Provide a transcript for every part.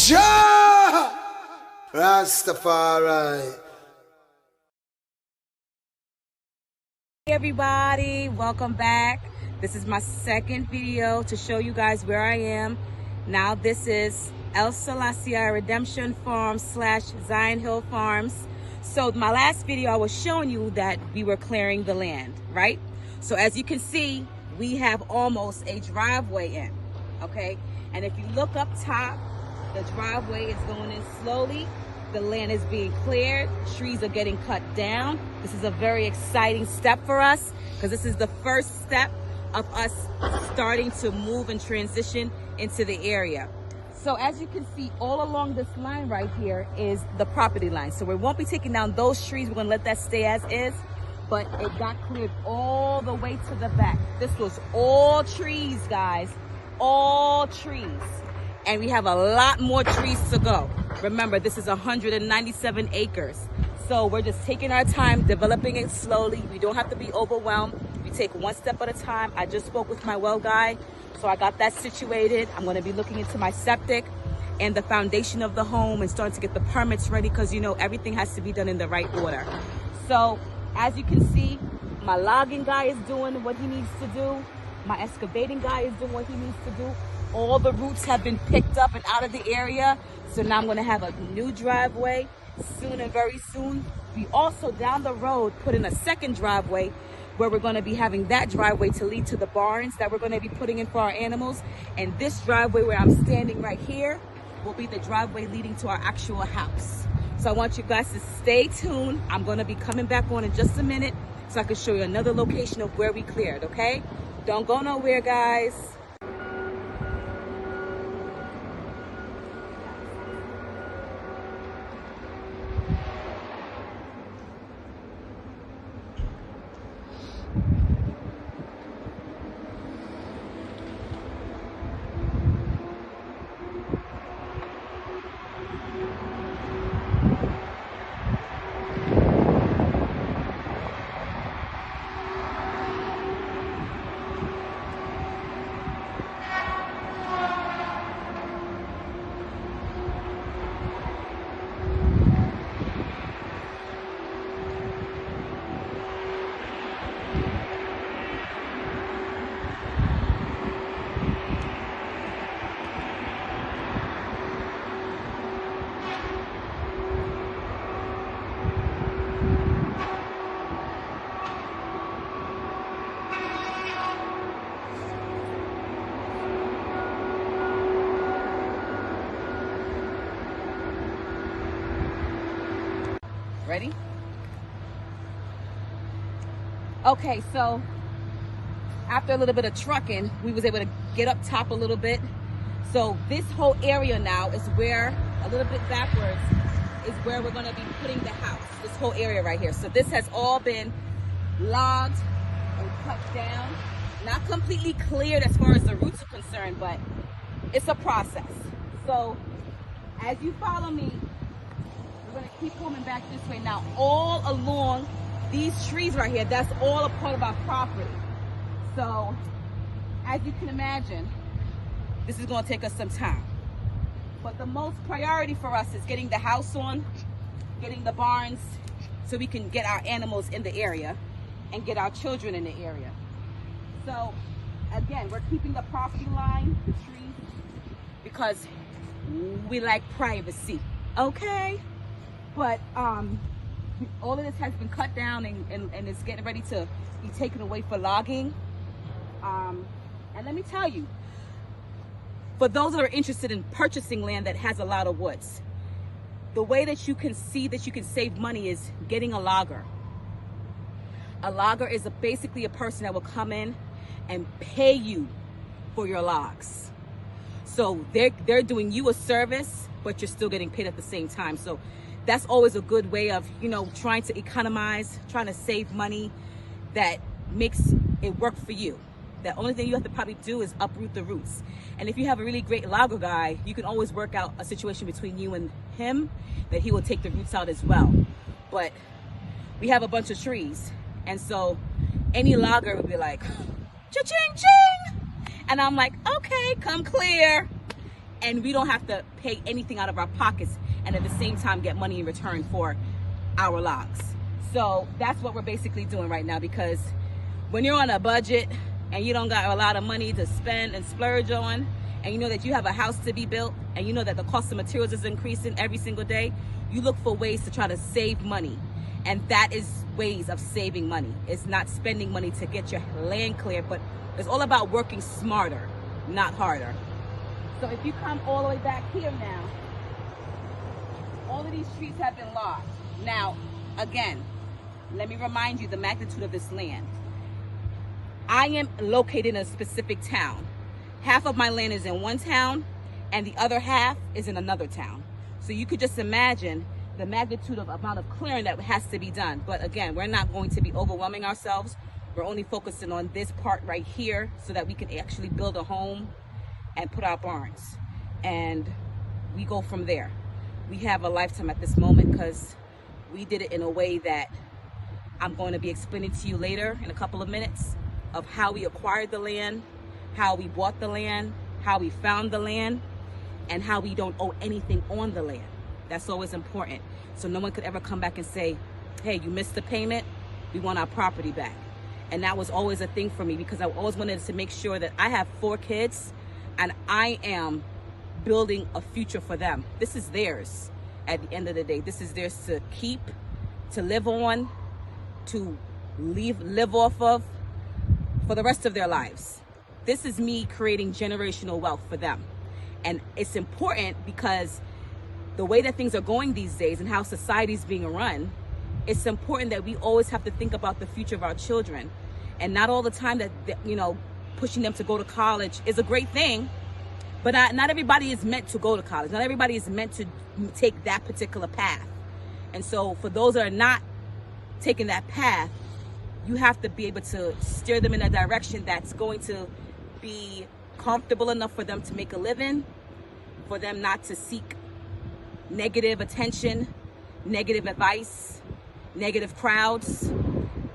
Jah Rastafari. Hey everybody, welcome back. This is my second video to show you guys where I am. Now this is El Selassie Redemption Farm / Zion Hill Farms. So my last video I was showing you that we were clearing the land, right? So as you can see, we have almost a driveway in, okay? And if you look up top, the driveway is going in slowly. The land is being cleared. Trees are getting cut down. This is a very exciting step for us because this is the first step of us starting to move and transition into the area. So as you can see, all along this line right here is the property line. So we won't be taking down those trees. We're gonna let that stay as is, but it got cleared all the way to the back. This was all trees, guys, all trees. And we have a lot more trees to go. Remember, this is 197 acres. So we're just taking our time, developing it slowly. We don't have to be overwhelmed. We take one step at a time. I just spoke with my well guy, so I got that situated. I'm gonna be looking into my septic and the foundation of the home and starting to get the permits ready because, you know, everything has to be done in the right order. So as you can see, my logging guy is doing what he needs to do. My excavating guy is doing what he needs to do. All the roots have been picked up and out of the area. So now I'm gonna have a new driveway soon and very soon. We also down the road put in a second driveway where we're gonna be having that driveway to lead to the barns that we're gonna be putting in for our animals. And this driveway where I'm standing right here will be the driveway leading to our actual house. So I want you guys to stay tuned. I'm gonna be coming back on in just a minute so I can show you another location of where we cleared, okay? Don't go nowhere, guys. Ready? Okay, so after a little bit of trucking, we was able to get up top a little bit. So this whole area now is where, a little bit backwards, is where we're gonna be putting the house, this whole area right here. So this has all been logged and cut down. Not completely cleared as far as the roots are concerned, but it's a process. So as you follow me, we're gonna keep coming back this way. Now, all along these trees right here, that's all a part of our property. So, as you can imagine, this is gonna take us some time. But the most priority for us is getting the house on, getting the barns, so we can get our animals in the area and get our children in the area. So, again, we're keeping the property line, the trees, because we like privacy, okay? But all of this has been cut down and it's getting ready to be taken away for logging. And let me tell you, for those that are interested in purchasing land that has a lot of woods, the way that you can see that you can save money is getting a logger. A logger is basically a person that will come in and pay you for your logs. So they're doing you a service, but you're still getting paid at the same time. So that's always a good way of, you know, trying to economize, trying to save money that makes it work for you. The only thing you have to probably do is uproot the roots. And if you have a really great logger guy, you can always work out a situation between you and him that he will take the roots out as well. But we have a bunch of trees. And so any logger would be like, cha-ching, ching. And I'm like, okay, come clear. and we don't have to pay anything out of our pockets, and at the same time get money in return for our logs. So that's what we're basically doing right now, because when you're on a budget and you don't got a lot of money to spend and splurge on, and you know that you have a house to be built, and you know that the cost of materials is increasing every single day, you look for ways to try to save money. And that is ways of saving money. It's not spending money to get your land cleared, but it's all about working smarter, not harder. So if you come all the way back here now, all of these streets have been logged. Now, again, let me remind you the magnitude of this land. I am located in a specific town. Half of my land is in one town, and the other half is in another town. So you could just imagine the magnitude of amount of clearing that has to be done. But again, we're not going to be overwhelming ourselves. We're only focusing on this part right here so that we can actually build a home and put our barns. And we go from there. We have a lifetime at this moment because we did it in a way that I'm going to be explaining to you later in a couple of minutes of how we acquired the land, how we bought the land, how we found the land, and how we don't owe anything on the land. That's always important. So no one could ever come back and say, hey, you missed the payment, we want our property back. And that was always a thing for me, because I always wanted to make sure that I have 4 kids and I am building a future for them. This is theirs at the end of the day. This is theirs to keep, to live on, to live off of for the rest of their lives. This is me creating generational wealth for them. And it's important because the way that things are going these days and how society's being run, it's important that we always have to think about the future of our children. And not all the time that, you know, pushing them to go to college is a great thing, but not everybody is meant to go to college. Not everybody is meant to take that particular path. And so for those that are not taking that path, you have to be able to steer them in a direction that's going to be comfortable enough for them to make a living, for them not to seek negative attention, negative advice, negative crowds.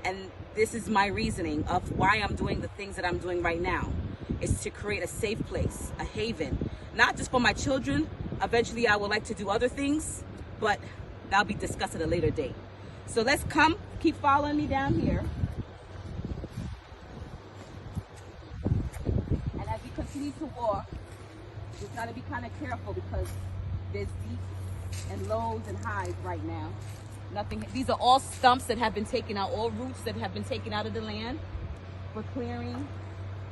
And this is my reasoning of why I'm doing the things that I'm doing right now, is to create a safe place, a haven, not just for my children. Eventually I would like to do other things, but that'll be discussed at a later date. So let's keep following me down here. And as we continue to walk, we've got to be kind of careful because there's deep and lows and highs right now. These are all stumps that have been taken out, all roots that have been taken out of the land for clearing.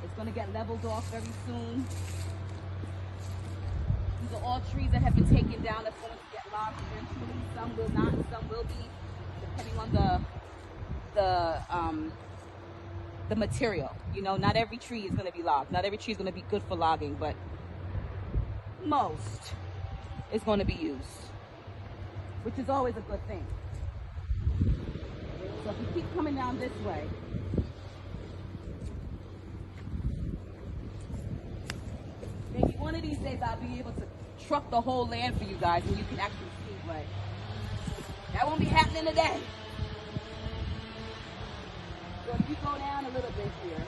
It's going to get leveled off very soon. These are all trees that have been taken down that's going to get logged eventually. Some will not, some will be, depending on the material. You know, not every tree is going to be logged. Not every tree is going to be good for logging, but most is going to be used, which is always a good thing. So if you keep coming down this way, maybe one of these days I'll be able to truck the whole land for you guys and you can actually see, but that won't be happening today. So if you go down a little bit here,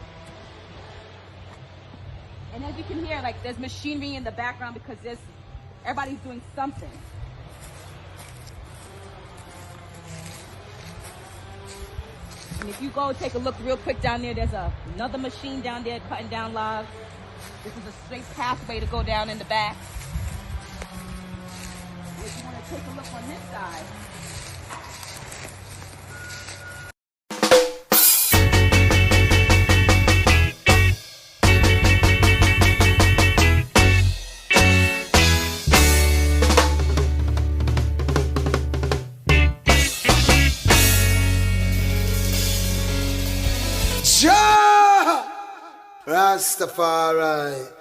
and as you can hear, like there's machinery in the background because everybody's doing something. And if you go take a look real quick down there, there's another machine down there cutting down logs. This is a straight pathway to go down in the back. And if you want to take a look on this side, Rastafari.